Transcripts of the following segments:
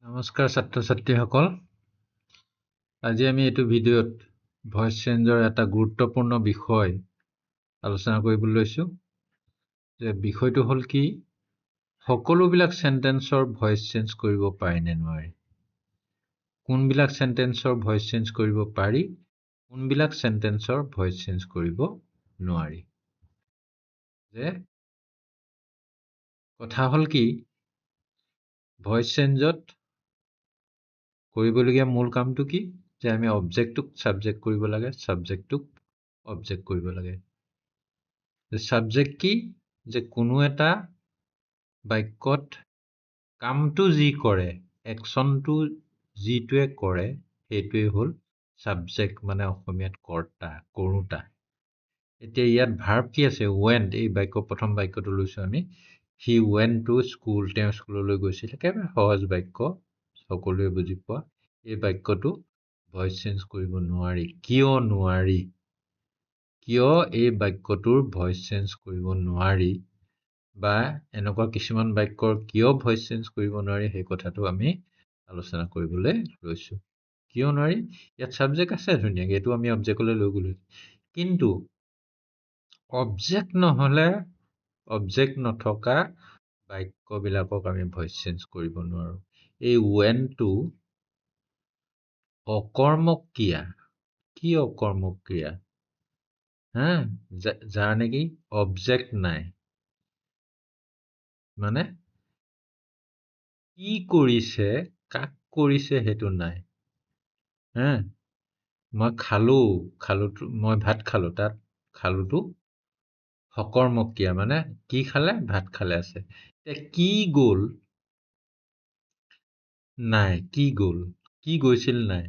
নমস্কাৰ ছাত্ৰ ছাত্ৰীসকল। আজি আমি এইটো ভিডিঅ'ত ভইচ চেঞ্জৰ এটা গুৰুত্বপূৰ্ণ বিষয় আলোচনা কৰিবলৈ লৈছোঁ। যে বিষয়টো হ'ল কি, সকলোবিলাক সেন্টেন্সৰ ভইচ চেঞ্জ কৰিব পাৰি নে নোৱাৰি, কোনবিলাক সেন্টেন্সৰ ভইচ চেঞ্জ কৰিব পাৰি, কোনবিলাক সেন্টেন্সৰ ভইচ চেঞ্জ কৰিব নোৱাৰি। যে কথা হ'ল কি, ভইচ চেঞ্জত কৰিবলগীয়া মূল কামটো কি, যে আমি অবজেক্টটোক সাবজেক্ট কৰিব লাগে, সাবজেক্টটোক অবজেক্ট কৰিব লাগে। সাবজেক্ট কি, যে কোনো এটা বাক্যত কামটো যি কৰে, একশনটো যিটোৱে কৰে সেইটোৱে হ'ল সাবজেক্ট, মানে অসমীয়াত কৰ্তা, কৰোতা। এতিয়া ইয়াত ভাৰ্ব কি আছে, ৱেন্ট। এই প্ৰথম বাক্যটো লৈছো আমি, হি ৱেন্ট টু স্কুল, তেওঁ স্কুললৈ গৈছিল। একেবাৰে সহজ বাক্য, সকলোৱে বুজি পোৱা। এই বাক্যটো ভইচ চেঞ্জ কৰিব নোৱাৰি। কিয় নোৱাৰি? কিয় এই বাক্যটোৰ ভইচ চেঞ্জ কৰিব নোৱাৰি, বা এনেকুৱা কিছুমান বাক্যৰ কিয় ভইচ চেঞ্জ কৰিব নোৱাৰি, সেই কথাটো আমি আলোচনা কৰিবলৈ লৈছো। কিয় নোৱাৰি? ইয়াত সাবজেক্ট আছে ধুনীয়াকে, এইটো আমি অবজেক্টলৈ লৈ গলো, কিন্তু অবজেক্ট নহলে, অবজেক্ট নথকা বাক্যবিলাকক আমি ভইচ চেঞ্জ কৰিব নোৱাৰো। এই ৱেন্টটো অকৰ্মক ক্ৰিয়া। কি অকৰ্মক ক্ৰিয়া? যাৰ নেকি অবজেক্ট নাই, মানে কি কৰিছে, কাক কৰিছে সেইটো নাই। মই খালো, মই ভাত খালো, তাত খালোটো সকৰ্মক ক্ৰিয়া, মানে কি খালে, ভাত খালে আছে। কি গ'ল নাই, কি গ'ল, কি গৈছিল নাই।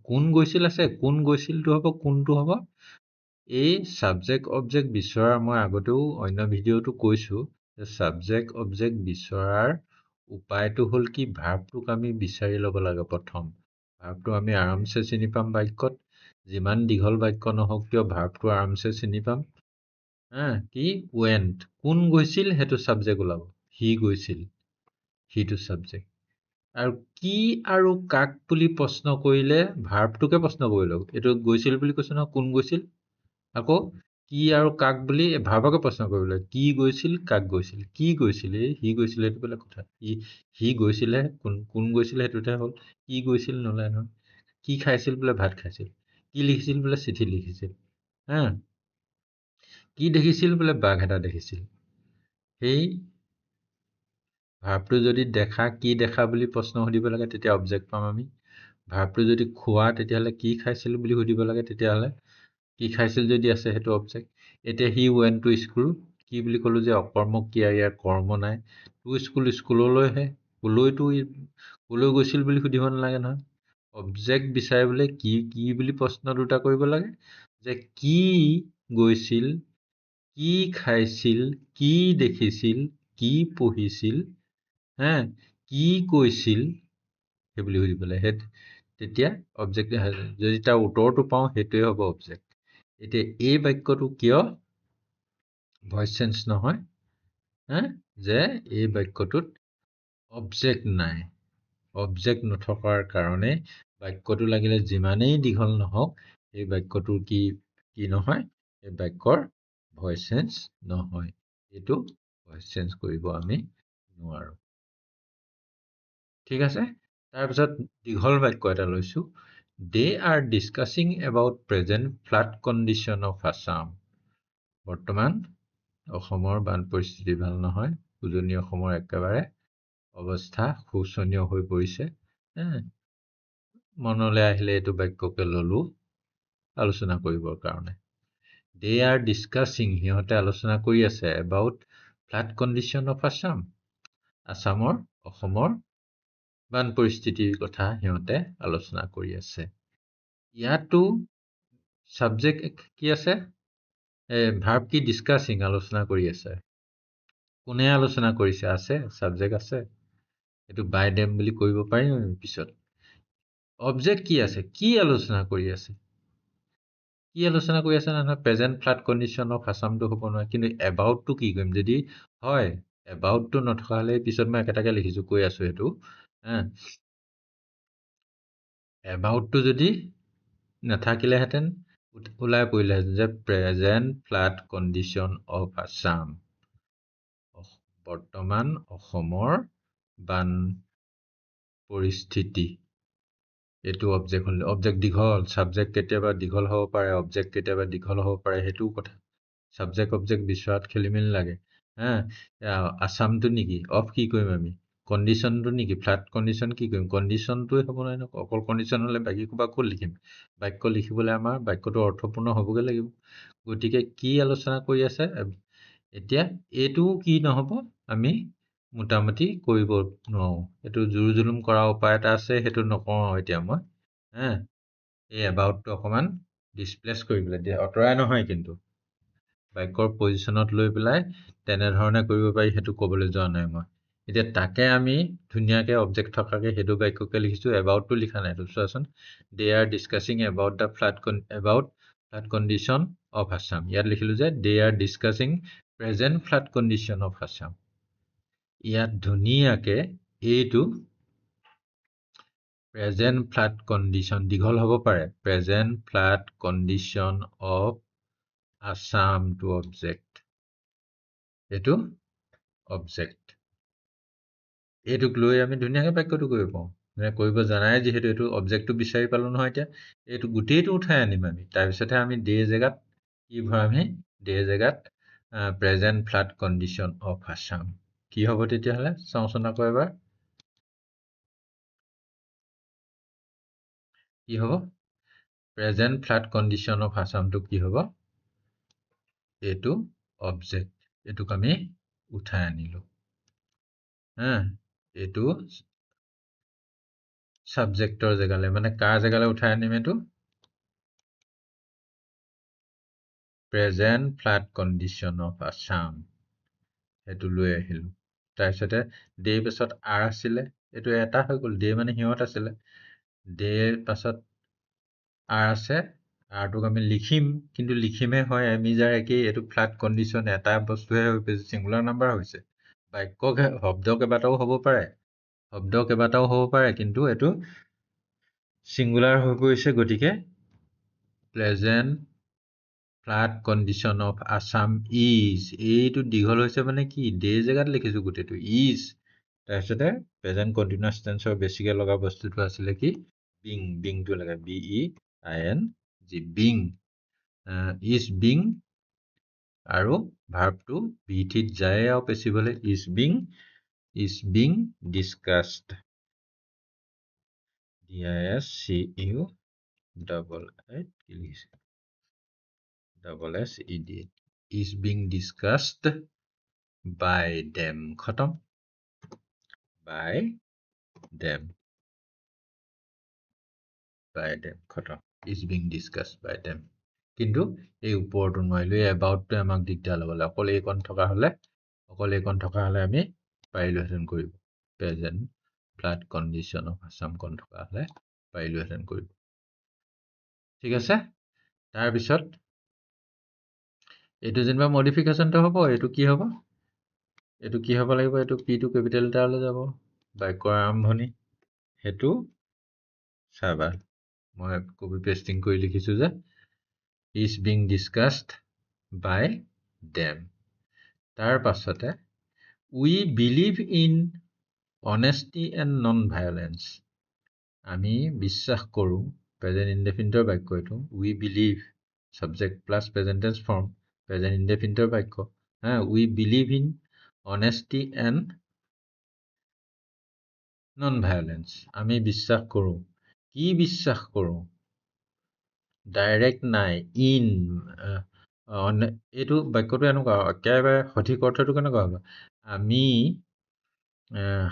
কোন গৈছিল আছে, কোন গৈছিলটো হ'ব, কোনটো হ'ব। এই সাবজেক্ট অবজেক্ট বিচৰাৰ, মই আগতেও অন্য ভিডিঅ'টো কৈছো, যে সাবজেক্ট অবজেক্ট বিচৰাৰ উপায়টো হ'ল কি, ভাৰ্বটোক আমি বিচাৰি ল'ব লাগে। প্ৰথম ভাৰ্বটো আমি আৰামছে চিনি পাম বাক্যত, যিমান দীঘল বাক্য নহওক কিয় ভাৰ্বটো আৰামছে চিনি পাম। কি ৱেন্ট, কোন গৈছিল সেইটো সাবজেক্ট ওলাব, হি গৈছিল, সিটো সাবজেক্ট। আৰু কি আৰু কাক বুলি প্ৰশ্ন কৰিলে ভাৰ্বটোকে প্ৰশ্ন কৰি লওক। এইটো গৈছিল বুলি কৈছো নহয়, কোন গৈছিল। আকৌ কি আৰু কাক বুলি ভাৰ্বকে প্ৰশ্ন কৰিব লাগে, কি গৈছিল, কাক গৈছিল। কি গৈছিল, সি গৈছিল, সেইটো বেলেগ কথা। সি গৈছিলে, কোন গৈছিলে সেইটোতে হ'ল। কি গৈছিল নোলায় নহয়। কি খাইছিল বোলে, ভাত খাইছিল। কি লিখিছিল বোলে, চিঠি লিখিছিল। কি দেখিছিল বোলে, বাঘ এটা দেখিছিল। সেই ভাৰ্বটো যদি দেখা, কি দেখা বুলি প্ৰশ্ন সুধিব লাগে, তেতিয়া অবজেক্ট পাম আমি। ভাৰ্বটো যদি খোৱা, তেতিয়াহ'লে কি খাইছিল বুলি সুধিব লাগে, তেতিয়াহ'লে কি খাইছিল যদি আছে সেইটো অবজেক্ট। এতিয়া হি ৱেন্ট টু স্কুল, কি বুলি ক'লো যে অকৰ্মক ক্ৰিয়া, ইয়াৰ কৰ্ম নাই। টু স্কুল, স্কুললৈহে, কলৈ গৈছিল বুলি সুধিব নালাগে নহয়। অবজেক্ট বিচাৰিবলৈ কি কি বুলি প্ৰশ্ন দুটা কৰিব লাগে, যে কি গৈছিল, কি খাইছিল, কি দেখিছিল, কি পঢ়িছিল, কি কৈছিল, সেইবুলি সুধিব লাগে। তেতিয়া অবজেক্ট, যদি তাৰ উত্তৰটো পাওঁ সেইটোৱে হ'ব অবজেক্ট। এতিয়া এই বাক্যটো কিয় ভইচ চেঞ্জ নহয়, যে এই বাক্যটোত অবজেক্ট নাই। অবজেক্ট নথকাৰ কাৰণে বাক্যটো লাগিলে যিমানেই দীঘল নহওক, এই বাক্যটোৰ কি নহয়, এই বাক্যৰ ভইচ চেঞ্জ নহয়। এইটো ভইচ চেঞ্জ কৰিব আমি নোৱাৰো। ঠিক আছে। তাৰপিছত দীঘল বাক্য এটা লৈছো, they are discussing about present flood condition of Assam. বৰ্তমান অসমৰ বান পৰিস্থিতি ভাল নহয়, উজনি অসমৰ একেবাৰে অৱস্থা শোচনীয় হৈ পৰিছে। মনলৈ আহিলে এইটো বাক্যকে ললো আলোচনা কৰিবৰ কাৰণে। দে আৰ ডিছকাছিং, সিহঁতে আলোচনা কৰি আছে, about flood condition of Assam, অসমৰ বান পৰিস্থিতিৰ কথা সিহঁতে আলোচনা কৰি আছে। ইয়াতো সাবজেক্ট কি আছে, ভাৰ্ব কি, ডিছকাছিং, আলোচনা কৰি আছে। কোনে আলোচনা কৰিছে, আছে, সাবজেক্ট আছে। এইটো বাই দেম বুলি কৰিব পাৰিম পিছত। অবজেক্ট কি আছে, কি আলোচনা কৰি আছে। কি আলোচনা কৰি আছে নহয়, প্ৰেজেণ্ট ফ্লাড কণ্ডিশ্যন অফ আছামটো হ'ব নহয়, কিন্তু এবাউটটো কি কৰিম, যদি হয় এবাউটটো নথকা হ'লে পিছত মই একেটাকে লিখিছো, কৈ আছো সেইটো এবাউটটো যদি নাথাকিলেহেঁতেন ওলাই পৰিলেহেঁতেন যে present flood condition of Assam, বৰ্তমান অসমৰ বান পৰিস্থিতি। এইটো অবজেক্ট হ'ল অবজেক্ট দীঘল, ছাবজেক্ট কেতিয়াবা দীঘল হ'ব পাৰে, অবজেক্ট কেতিয়াবা দীঘল হ'ব পাৰে, সেইটোও কথা। ছাবজেক্ট অবজেক্ট বিচৰাত খেলি মেলি লাগে। আছামটো নেকি অফ কি কৰিম আমি, কণ্ডিশ্যনটো নেকি ফ্লাড কণ্ডিশ্যন কি কৰিম, কণ্ডিশ্যনটোৱে হ'ব নহয়, অকল কণ্ডিশ্যন হ'লে বাকী ক'ৰবাত ক'ত লিখিম। বাক্য লিখিবলৈ আমাৰ বাক্যটো অৰ্থপূৰ্ণ হ'বগৈ লাগিব। গতিকে কি আলোচনা কৰি আছে এতিয়া, এইটোও কি নহ'ব, আমি মোটামুটি কৰিব নোৱাৰোঁ। এইটো জোৰ জুলুম কৰা উপায় এটা আছে, সেইটো নকওঁ এতিয়া মই। এই এবাউটটো অকণমান ডিছপ্লেচ কৰি পেলাই দিয়ে, আঁতৰাই নহয় কিন্তু বাক্যৰ পজিশ্যনত লৈ পেলাই তেনেধৰণে কৰিব পাৰি, সেইটো ক'বলৈ যোৱা নাই মই। এতিয়া তাকে আমি ধুনীয়াকৈ অবজেক্ট থকাকৈ সেইটো বাক্যকে লিখিছোঁ, এবাউটটো লিখা নাই। এইটো চোৱাচোন, they are discussing about the flood condition of Assam. ইয়াত লিখিলোঁ যে they are discussing present flood condition of Assam. ইয়াত ধুনীয়াকৈ এইটো প্ৰেজেণ্ট ফ্লাড কণ্ডিশ্যন দীঘল হ'ব পাৰে, present flood condition of Assam to object, এইটো অবজেক্ট। এইটোক লৈ আমি ধুনীয়াকৈ বাক্যটো কৰিব পাৰোঁ, কৰিব জানাই যিহেতু। এইটো অবজেক্টটো বিচাৰি পালোঁ নহয়। এতিয়া এইটো গোটেইটো উঠাই আনিম আমি, তাৰপিছতহে আমি দে জেগাত কি ভৰামহি, দে জেগাত present flood condition of Assam কি হ'ব তেতিয়াহ'লে, চাওঁচোন আকৌ এবাৰ কি হ'ব। প্ৰেজেণ্ট ফ্লাড কণ্ডিশ্যন অফ আছামটো কি হ'ব, এইটো অবজেক্ট। এইটোক আমি উঠাই আনিলোঁ। এইটো ছাবজেক্টৰ জেগালৈ, মানে কাৰ জেগালৈ উঠাই আনিম, এইটো present flood condition of Assam, সেইটো লৈ আহিলোঁ। তাৰপিছতে ডে পাছত আৰ আছিলে, এইটো এটা হৈ গ'ল, ডে মানে সিহঁত আছিলে, ডে পাছত আৰ আছে, আৰটোক আমি লিখিম, কিন্তু লিখিমহে হয় আমি যাৰ একেই। এইটো ফ্লাড কণ্ডিশ্যন এটা বস্তুহে হৈ গৈছে, ছিংগুলাৰ নাম্বাৰ হৈছে। বাক্য শব্দ কেইবাটাও হ'ব পাৰে, কিন্তু এইটো ছিংগুলাৰ হৈ পৰিছে। গতিকে present flood condition of Assam is, এইটো দীঘল হৈছে মানে কি, ডে জেগাত লিখিছোঁ গোটেইটো, ইজ। তাৰপিছতে প্ৰেজেণ্ট কণ্টিনিউৱাছ টেন্সৰ বেছিকৈ লগা বস্তুটো আছিলে কি, বিং, বিংটো লাগে, BEING, বিং, ইজ বিং, আৰু ভাৰ্বটো VT-ত যায় আৰু পেছিবলৈ, is being discussed, DISCUSSED, is being discussed by them, খতম, বাই দেম, খতম, is being discussed by them. কিন্তু এই ওপৰটো নোৱাৰিলোঁ, এই এবাউটটোৱে আমাক দিগদাৰ লগালে। অকল এইকণ থকা হ'লে আমি পাৰিলোহেঁতেন কৰিব, প্ৰেজেণ্ট ফ্লাড কণ্ডিশ্যন অফ আছামকণ থকা হ'লে পাৰিলোহেঁতেন কৰিব। ঠিক আছে। তাৰপিছত এইটো যেনিবা মডিফিকেশ্যনটো হ'ব, এইটো কি হ'ব লাগিব, এইটো পিটো কেপিটেল লেটাৰলৈ যাব, বাক্যৰ আৰম্ভণি, সেইটো চাবা মই কপি পেষ্টিং কৰি লিখিছোঁ যে is being discussed by them. তাৰ পাছতে we believe in honesty and non violence, আমি বিশ্বাস কৰোঁ, প্ৰেজেণ্ট ইনডেফিনিটৰ বাক্য এইটো, we believe, subject plus present tense form, present ইনডেফিনিটৰ বাক্য। We believe in honesty and non violence, আমি বিশ্বাস কৰোঁ। কি বিশ্বাস কৰোঁ, ডাইৰেক্ট নাই, ইন, এইটো বাক্যটো এনেকুৱা, একেবাৰে সঠিক অৰ্থটো কেনেকুৱা হ'ব, আমি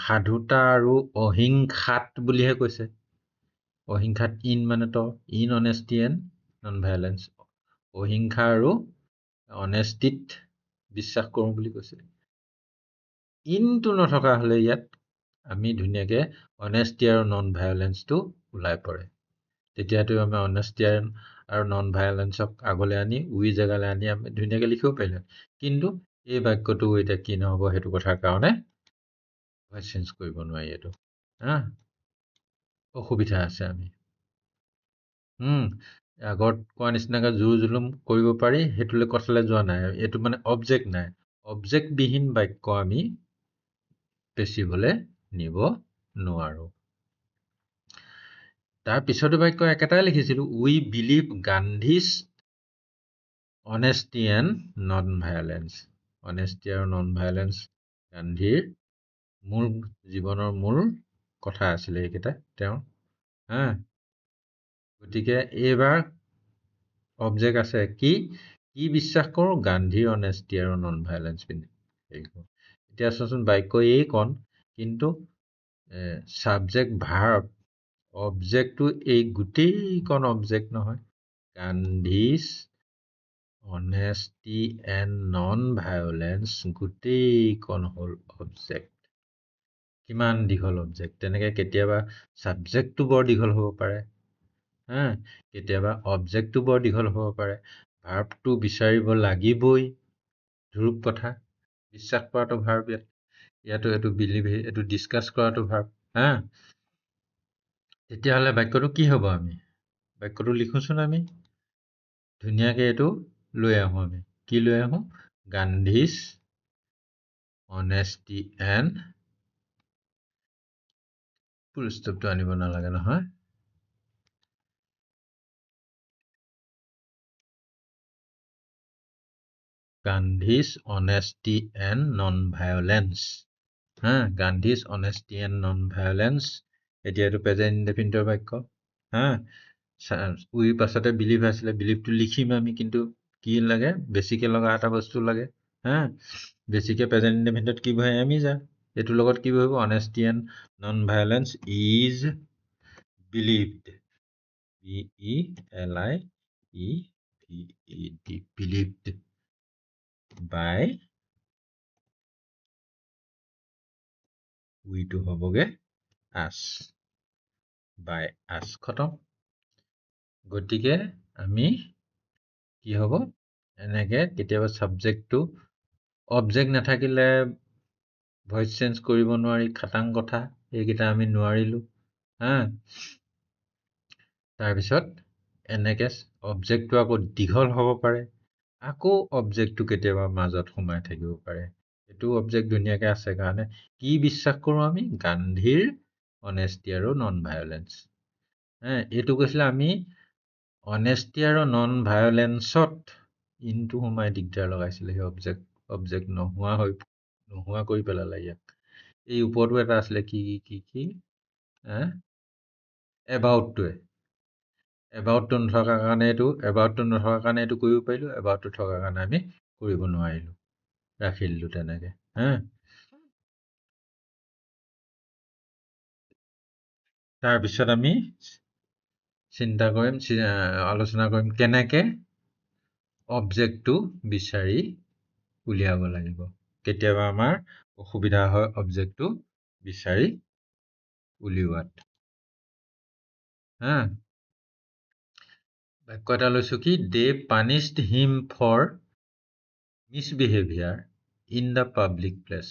সাধুতা আৰু অহিংসাত বুলিহে কৈছে। অহিংসাত ইন মানে in honesty and non violence, অহিংসা আৰু অনেষ্টিত বিশ্বাস কৰোঁ বুলি কৈছে। ইনটো নথকা হ'লে ইয়াত আমি ধুনীয়াকৈ অনেষ্টি আৰু নন ভায়লেঞ্চটো ওলাই পৰে। তেতিয়াতো আমি অনেষ্টি আৰু নন ভায়লেঞ্চক আগলৈ আনি উই জেগালৈ আনি আমি ধুনীয়াকৈ লিখিব পাৰিলোঁ। কিন্তু এই বাক্যটো এতিয়া কি নহ'ব, সেইটো কথাৰ কাৰণে ভইচ চেঞ্জ কৰিব নোৱাৰি। এইটো হা অসুবিধা আছে আমি আগত কোৱা নিচিনাকৈ জোৰ জুলুম কৰিব পাৰি সেইটোলৈ কথালৈ যোৱা নাই এইটো মানে অবজেক্ট নাই অবজেক্টবিহীন বাক্য আমি পেচিবলৈ নিব নোৱাৰো তাৰ পিছতো বাক্য একেটাই লিখিছিলো we believe Gandhi's honesty and non violence honesty আৰু নন ভায়োলেন্স গান্ধীৰ মূল জীৱনৰ মূল কথা আছিলে এইকেইটা তেওঁৰ হা গতিকে এইবাৰ অবজেক্ট আছে কি কি বিশ্বাস কৰোঁ গান্ধীৰ অনেষ্টি আৰু নন ভায়োলেন্স পিনে এতিয়া চোৱাচোন বাক্য এই কণ কিন্তু ছাবজেক্ট ভাৰ্ব অবজেক্টটো এই গোটেইকণ অবজেক্ট নহয় Gandhi's honesty and non violence গোটেইকণ হ'ল অবজেক্ট কিমান দীঘল অবজেক্ট তেনেকৈ কেতিয়াবা ছাবজেক্টটো বৰ দীঘল হ'ব পাৰে হা কেতিয়াবা অবজেক্টটো বৰ দীঘল হ'ব পাৰে ভাৰ্বটো বিচাৰিব লাগিবই ধ্ৰুৱ কথা বিশ্বাস কৰাটো ভাৰ্ব ইয়াতো এইটো বিলিভ এইটো ডিছকাছ কৰাটো ভাৰ্ব হা তেতিয়াহ'লে বাক্যটো কি হ'ব আমি বাক্যটো লিখোচোন আমি ধুনীয়াকৈ এইটো লৈ আহোঁ আমি কি লৈ আহোঁ গান্ধীজ অনেষ্টি এণ্ড ফুল ষ্টপটো আনিব নালাগে নহয় Gandhi's honesty and non violence হা Gandhi's honesty and non violence এতিয়া এইটো প্ৰেজেণ্ট ইনডেফিনিটৰ বাক্য হা উইৰ পাছতে বিলিভ আছিলে বিলিভটো লিখিম আমি কিন্তু কি লাগে বেছিকৈ লগা এটা বস্তু লাগে হা বেছিকৈ প্ৰেজেণ্ট ইনডেফিনিটত কি বহে আমি যা এইটোৰ লগত কি বহিব honesty and non violence is believed BELIEVED believed by উইটো হ'বগে আছ বাই আছ খতম গতিকে আমি কি হ'ব এনেকৈ কেতিয়াবা ছাবজেক্টটো অবজেক্ট নাথাকিলে ভইচ চেঞ্জ কৰিব নোৱাৰি খাটাং কথা এইকেইটা আমি নোৱাৰিলোঁ হা তাৰপিছত এনেকৈ অবজেক্টটো আকৌ দীঘল হ'ব পাৰে আকৌ অবজেক্টটো কেতিয়াবা মাজত সোমাই থাকিব পাৰে এইটো অবজেক্ট ধুনীয়াকৈ আছে কাৰণে কি বিশ্বাস কৰোঁ আমি গান্ধীৰ অনেষ্টি আৰু নন ভায়োলেন্স এইটো কৈছিলে আমি অনেষ্টি আৰু নন ভায়োলেন্সত ইনটো সোমাই দিগদাৰ লগাইছিলে সেই অবজেক্ট নোহোৱা কৰি পেলালে ইয়াক এই ওপৰতো এটা আছিলে কি এবাউটটো নথকাৰ কাৰণে এইটো কৰিব পাৰিলোঁ এবাউটটো থকাৰ কাৰণে আমি কৰিব নোৱাৰিলোঁ ৰাখি দিলোঁ তেনেকৈ তাৰপিছত আমি আলোচনা কৰিম কেনেকৈ অবজেক্টটো বিচাৰি উলিয়াব লাগিব কেতিয়াবা আমাৰ অসুবিধা হয় অবজেক্টটো বিচাৰি উলিওৱাত বাক্য এটা লৈছো কি they punished him for misbehaviour in the public place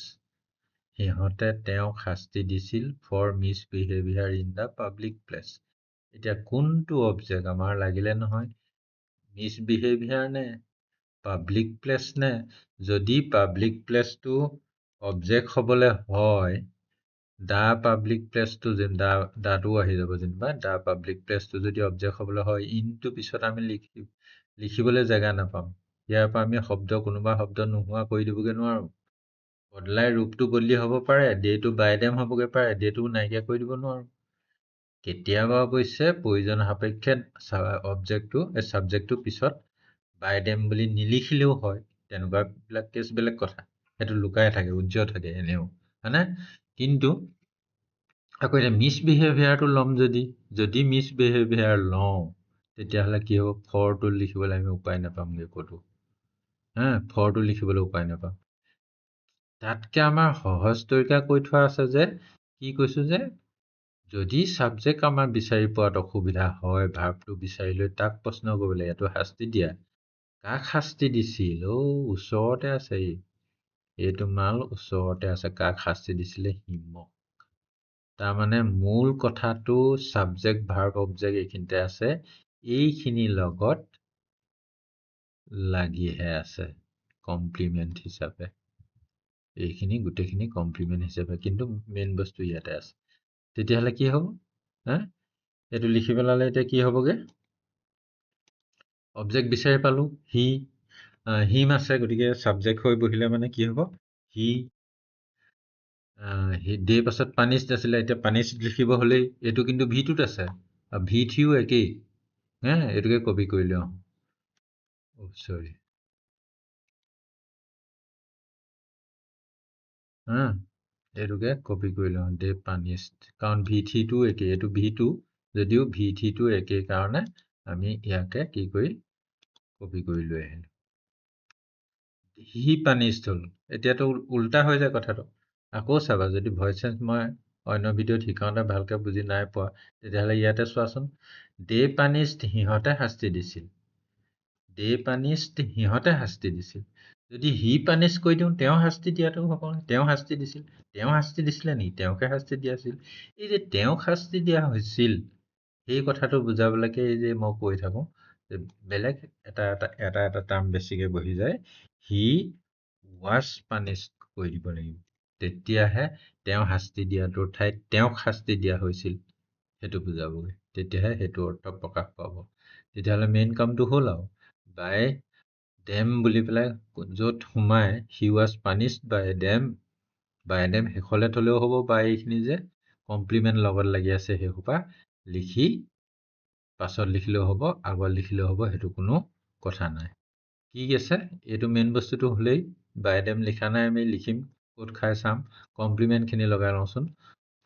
সিহঁতে তেওঁক শাস্তি দিছিল for misbehaviour in the public place এতিয়া কোনটো অবজেক্ট আমাৰ লাগিলে নহয় মিছবিহেভিয়াৰ নে পাব্লিক প্লেচ নে যদি পাব্লিক প্লেচটো অবজেক্ট হ'বলৈ হয় দা পাব্লিক প্লেচটো দাটো আহি যাব যেনিবা দা পাব্লিক প্লেচটো যদি অবজেক্ট হ'বলৈ হয় ইনটো পিছত আমি লিখিবলৈ জেগা নাপাম ইয়াৰ পৰা আমি কোনোবা শব্দ নোহোৱা কৰি দিবগৈ নোৱাৰোঁ বদলাই ৰূপটো বদলি হ'ব পাৰে ডেটো বাইডেম হ'বগৈ পাৰে ডেটো নাইকিয়া কৰি দিব নোৱাৰোঁ কেতিয়াবা অৱশ্যে প্ৰয়োজন সাপেক্ষে ছাবজেক্টটো পিছত বাইডেম বুলি নিলিখিলেও হয় তেনেকুৱাবিলাক কেছ বেলেগ কথা সেইটো লুকাই থাকে উজ্জ্বল থাকে এনেও হয়নে কিন্তু আকৌ এতিয়া মিছবিহেভিয়াৰটো ল'ম যদি মিছবিহেভিয়াৰ লওঁ তেতিয়াহ'লে কি হ'ব ফৰটো লিখিবলৈ আমি উপায় নাপামগৈ ক'তো ফৰটো লিখিবলৈ উপায় নাপাম তাতকৈ আমাৰ সহজ তৰিকা কৈ থোৱা আছে যে কি কৈছোঁ যে যদি ছাবজেক্ট আমাৰ বিচাৰি পোৱাত অসুবিধা হয় ভাৰ্বটো বিচাৰি লৈ তাক প্ৰশ্ন কৰিবলৈ এইটো শাস্তি দিয়া কাক শাস্তি দিছিল ওচৰতে আছে এইটো মাল ওচৰতে আছে কাক শাস্তি দিছিলে হিমক তাৰমানে মূল কথাটো ছাবজেক্ট ভাৰ্ব অবজেক্ট এইখিনিতে আছে, এইখিনিৰ লগত লাগিহে আছে কমপ্লিমেণ্ট হিচাপে, এইখিনি গোটেইখিনি কমপ্লিমেণ্ট হিচাপে, কিন্তু মেইন বস্তু ইয়াতে আছে। তেতিয়াহ'লে কি হ'ব? এইটো লিখি পেলালে এতিয়া কি হ'বগে? অবজেক্ট বিচাৰি পালো, হিম আছে, গতিকে ছাবজেক্ট হৈ বহিলে মানে কি হ'ব? হি ডে পাছত পানিছড আছিলে, এতিয়া পানিছড লিখিব হ'লেই এইটো কিন্তু ভিটোত আছে, আৰু ভি থিও একেই। এইটোকে কপি কৰি লওঁ, চৰি, এইটোকে কপি কৰি লওঁ, ডে পানিছড, কাৰণ ভি থিটো একেই, এইটো ভিটো যদিও ভি থিটো একেই কাৰণে আমি ইয়াকে কি কৰি কপি কৰি লৈ আহিলোঁ। হি পানিছড হ'ল, এতিয়াতো উল্টা হৈ যায় কথাটো। আকৌ চাবা, যদি ভইচ চেঞ্জ মই অন্য ভিডিঅ'ত শিকাওঁতে ভালকৈ বুজি নাই পোৱা, তেতিয়াহ'লে ইয়াতে চোৱাচোন, ডে পানিছড সিহঁতে শাস্তি দিছিল, ডে পানিছড সিহঁতে শাস্তি দিছিল। যদি হি পানিছ কৈ দিওঁ, তেওঁ শাস্তি দিয়াটো হ'ব, তেওঁ শাস্তি দিছিল, তেওঁ শাস্তি দিছিলে নেকি? তেওঁকে শাস্তি দিয়া আছিল। এই যে তেওঁক শাস্তি দিয়া হৈছিল, সেই কথাটো বুজাবলৈকে এই যে মই কৈ থাকোঁ যে বেলেগ এটা টাৰ্ম বেছিকে বহি যায়, হি ৱাজ পানিছড কৈ দিব লাগিব, তেতিয়াহে তেওঁ শাস্তি দিয়াটোৰ ঠাইত তেওঁক শাস্তি দিয়া হৈছিল সেইটো বুজাবগৈ, তেতিয়াহে সেইটো অৰ্থ প্ৰকাশ পাব। তেতিয়াহ'লে মেইন কামটো হ'ল আৰু বাই ডেম বুলি পেলাই য'ত সোমাই হি ৱাজ পানিছড বাই ডেম শেষলৈ থ'লেও হ'ব, বা এইখিনি যে কমপ্লিমেণ্ট লগত লাগি আছে সেই সোপা লিখি পাছত লিখিলেও হ'ব, আগত লিখিলেও হ'ব, সেইটো কোনো কথা নাই। কি আছে, এইটো মেইন বস্তুটো হ'লেই, বাই ডেম লিখা নাই, আমি লিখিম ক'ত খাই চাম, কমপ্লিমেণ্টখিনি লগাই লওঁচোন।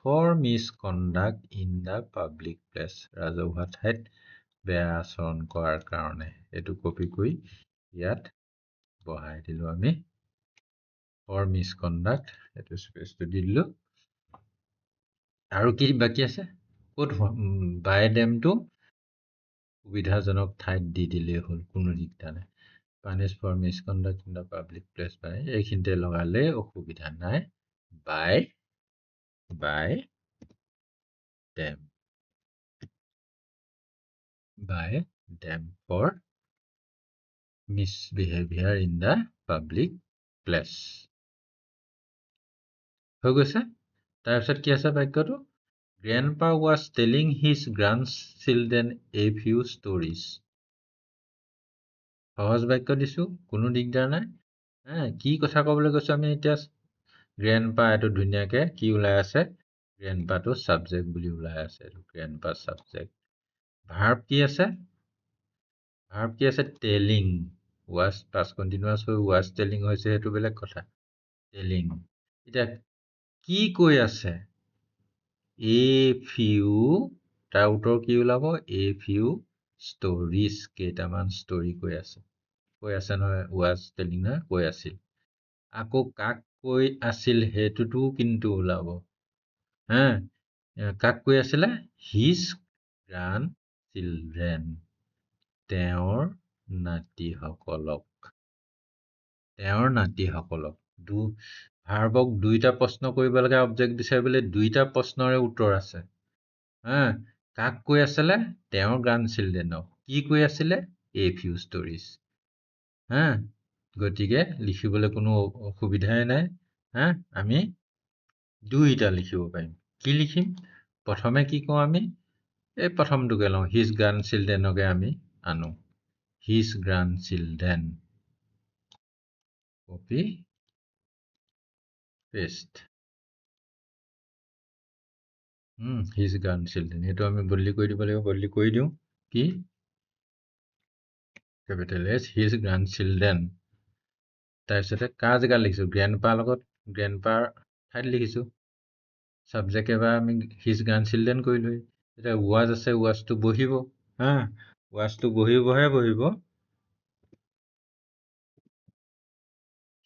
For misconduct in the public place, ৰাজহুৱা ঠাইত বেয়া আচৰণ কৰাৰ কাৰণে, এইটো কপি কৰি ইয়াত বহাই দিলোঁ আমি, ফৰ মিছ কণ্ডাক্ট, এইটো স্পেচটো দি দিলোঁ। আৰু কি বাকী আছে? ক'ত বাই ডেমটো সুবিধাজনক ঠাইত দি দিলেই হ'ল, কোনো দিগদাৰ নাই। Punish for misconduct in the public place by, এইখিনিতে লগালে অসুবিধা নাই, by them, by them for misbehaviour in the public place. হৈ গৈছে। তাৰপিছত কি আছে বাক্যটো? Grandpa was telling his grandchildren a few stories. সহজ বাক্য দিছোঁ, কোনো দিগদাৰ নাই। কি কথা ক'বলৈ গৈছোঁ আমি এতিয়া? গ্ৰেণ্ডপা, এইটো ধুনীয়াকৈ কি ওলাই আছে? গ্ৰেণ্ডপাটো ছাবজেক্ট বুলি ওলাই আছে, এইটো গ্ৰেণ্ডপা ছাবজেক্ট। ভাৰ্ব কি আছে? ভাৰ্ব কি আছে? টেলিং। ৱাজ পাষ্ট কণ্টিনিউৱাছ হৈ ৱাজ টেলিং হৈছে, সেইটো বেলেগ কথা। টেলিং, এতিয়া কি কৈ আছে? এ ফিউ, তাৰ উত্তৰ কি ওলাব? এ ফিউ ষ্টৰিজ, কেইটামান ষ্টৰি কৈ আছে নহয়, ৱাজ টেলিং নহয়, কৈ আছিল। আকৌ কাক কৈ আছিল সেইটোতো কিন্তু ওলাব। কাক কৈ আছিলে? হিজ গ্ৰাণ্ড চিলড্ৰেন, তেওঁৰ নাতিসকলক। ভাৰ্বক দুইটা প্ৰশ্ন কৰিব লাগে, অবজেক্ট বিচাৰিবলৈ দুইটা প্ৰশ্নৰে উত্তৰ আছে। কাক কৈ আছিলে? তেওঁৰ গ্ৰাণ্ড চিলড্ৰেনক। কি কৈ আছিলে? এ ফিউ ষ্টৰিজ। গতিকে লিখিবলৈ কোনো অসুবিধাই নাই। আমি দুইটা লিখিব পাৰিম। কি লিখিম? প্ৰথমে কি কওঁ আমি? এই প্ৰথমটোকে লওঁ, হিজ গ্ৰাণ্ড চিলড্ৰেনকে আমি আনো, his grand children, copy paste. His grand children, এইটো আমি বদলি কৰি দিব লাগিব, বদলি কৰি দিওঁ। কি? Capital S, his grand children. তাৰপিছতে কাৰ জেগাত লিখিছোঁ? গ্ৰেণ্ডপাৰ লগত, গ্ৰেণ্ডপাৰ ঠাইত লিখিছোঁ। ছাবজেক্ট এবাৰ আমি হিজ গ্ৰাণ্ড চিলড্ৰেন কৰিলোঁ। এতিয়া ৱাজ আছে, ৱাজটো বহিব। ৱাজটো বহিব।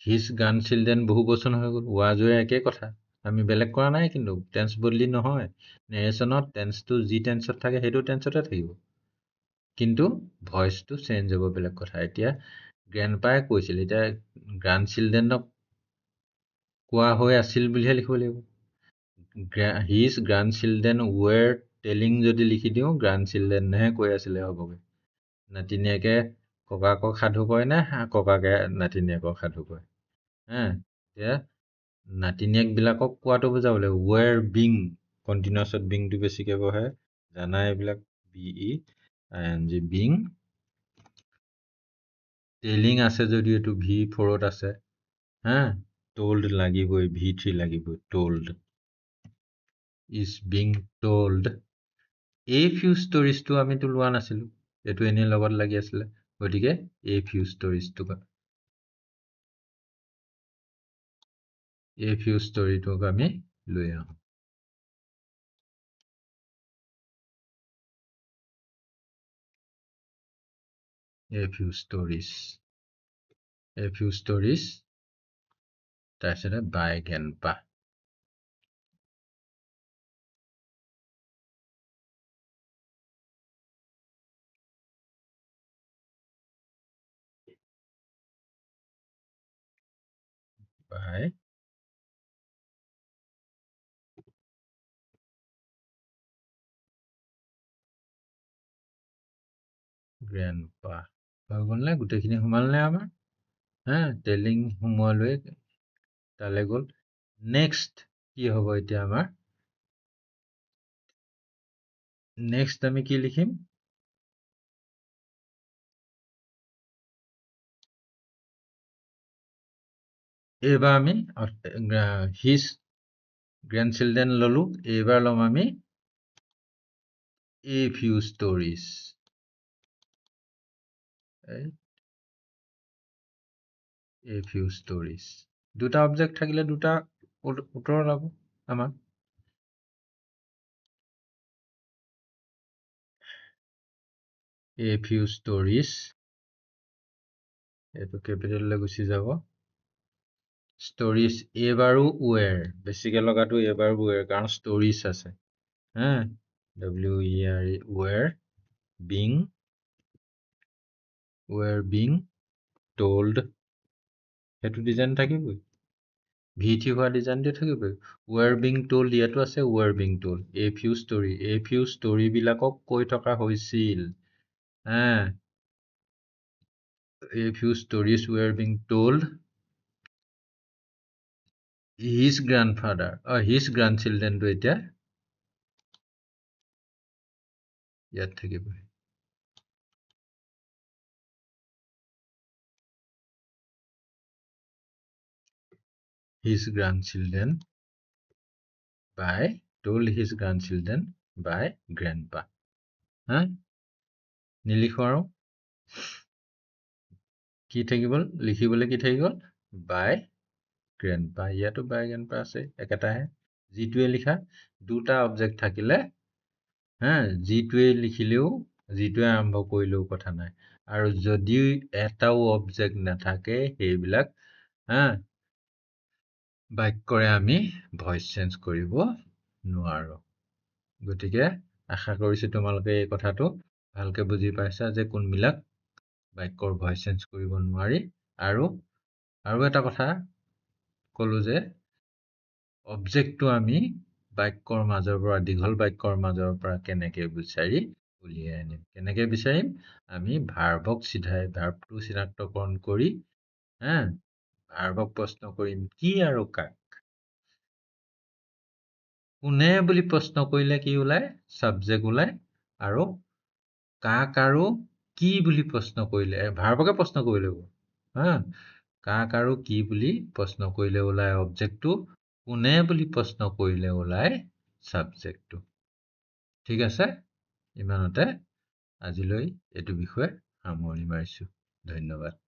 হিজ গ্ৰাণ্ড চিলড্ৰেন বহু বচন হৈ গ'ল, ৱাজৰে একে কথা, আমি বেলেগ কৰা নাই, কিন্তু টেন্স বদলি নহয়। নেৰেশ্যনত টেন্সটো যি টেন্সত থাকে সেইটো টেন্সতে থাকিব, কিন্তু ভইচটো চেঞ্জ হ'ব, বেলেগ কথা। এতিয়া গ্ৰেণ্ডপাই কৈছিল, এতিয়া গ্ৰাণ্ড চিলড্ৰেনক কোৱা হৈ আছিল বুলিহে লিখিব লাগিব। হিজ গ্ৰাণ্ড চিলড্ৰেন ৱেৰ টেলিং যদি লিখি দিওঁ গ্ৰাণ্ড চিলড্ৰেনহে কৈ আছিলে হ'বগৈ। নাতিনীয়েকে ককাকক সাধু কয় নে ককাকে নাতিনীয়েকক সাধু কয়? এতিয়া নাতিনীয়েকবিলাকক কোৱাটো বুজাবলৈ ৱেৰ বিং কণ্টিনিউৱাছত বিংটো বেছিকৈ বহে, জানা এইবিলাক BEING বিং। টেলিং আছে যদি এইটো V4ত আছে, told লাগিবই, V3 লাগিবই, told is being told। A few stories টো আমিতো লোৱা নাছিলো, এইটো এনেই লগত লাগি আছিলে, গতিকে A few stories টোক আমি লৈ আহোঁ। A few stories তাৰপিছতে by grandpa। by grandpa হৈ গ'ল নে? গোটেইখিনি সোমাল নে আমাৰ? টেলিং সোমোৱালৈ তালৈ গ'ল। নেক্সট কি হ'ব এতিয়া আমাৰ? নেক্সট আমি কি লিখিম? এইবাৰ আমি হিজ গ্ৰেণ্ড চিলড্ৰেন ললো, এইবাৰ ল'ম আমি A few stories। A few stories দুটা অবজেক্ট থাকিলে দুটা উত্তৰ ওলাব আমাৰ। A few stories এইটো কেপিটেললৈ গুচি যাব। ষ্টৰিজ এইবাৰো ৱেৰ, বেছিকৈ লগাটো এইবাৰো ৱেৰ, কাৰণ ষ্টৰিজ আছে। WERE ৱেৰ বিং told সেইটো ডিজাইন থাকিবই, V3 হোৱা ডিজাইনটো থাকিবই। ৱেৰ বিং told ইয়াতো আছে ৱেৰ বিং told। A few বিলাকক কৈ থকা হৈছিল। A few stories were being told his grandchildren টো এতিয়া ইয়াত থাকিব। told his grandchildren by grandpa। নিলিখো আৰু কি থাকি গ'ল? লিখিবলৈ কি থাকি গ'ল? by grandpa। ইয়াতো by grandpa আছে, একেটাহে। যিটোৱে লিখা দুটা অবজেক্ট থাকিলে যিটোৱে লিখিলেও যিটোৱে আৰম্ভ কৰিলেও কথা নাই, আৰু যদি এটাও অবজেক্ট নাথাকে সেইবিলাক বাক্যৰে আমি ভইচ চেঞ্জ কৰিব নোৱাৰো। গতিকে আশা কৰিছো তোমালোকে এই কথাটো ভালকে বুজি পাইছা যে কোনবিলাক বাক্যৰ ভইচ চেঞ্জ কৰিব নোৱাৰি। আৰু এটা কথা ক'লো যে অবজেক্টটো আমি বাক্যৰ মাজৰ পৰা, দীঘল বাক্যৰ মাজৰ পৰা কেনেকে বিচাৰি উলিয়াই আনিম? কেনেকে বিচাৰিম? আমি ভাৰ্বক ভাৰ্বটো চিনাক্তকৰণ কৰি ভাৰ্বক প্ৰশ্ন কৰিম কি আৰু কাক। কোনে বুলি প্ৰশ্ন কৰিলে কি ওলায়? ছাবজেক্ট ওলায়। আৰু কাক আৰু কি বুলি প্ৰশ্ন কৰিলে, ভাৰ্বকে প্ৰশ্ন কৰিলে কাক আৰু কি বুলি প্ৰশ্ন কৰিলে ওলায় অবজেক্টটো, কোনে বুলি প্ৰশ্ন কৰিলে ওলায় ছাবজেক্টটো। ঠিক আছে, ইমানতে আজিলৈ এইটো বিষয়ে সামৰণি মাৰিছো। ধন্যবাদ।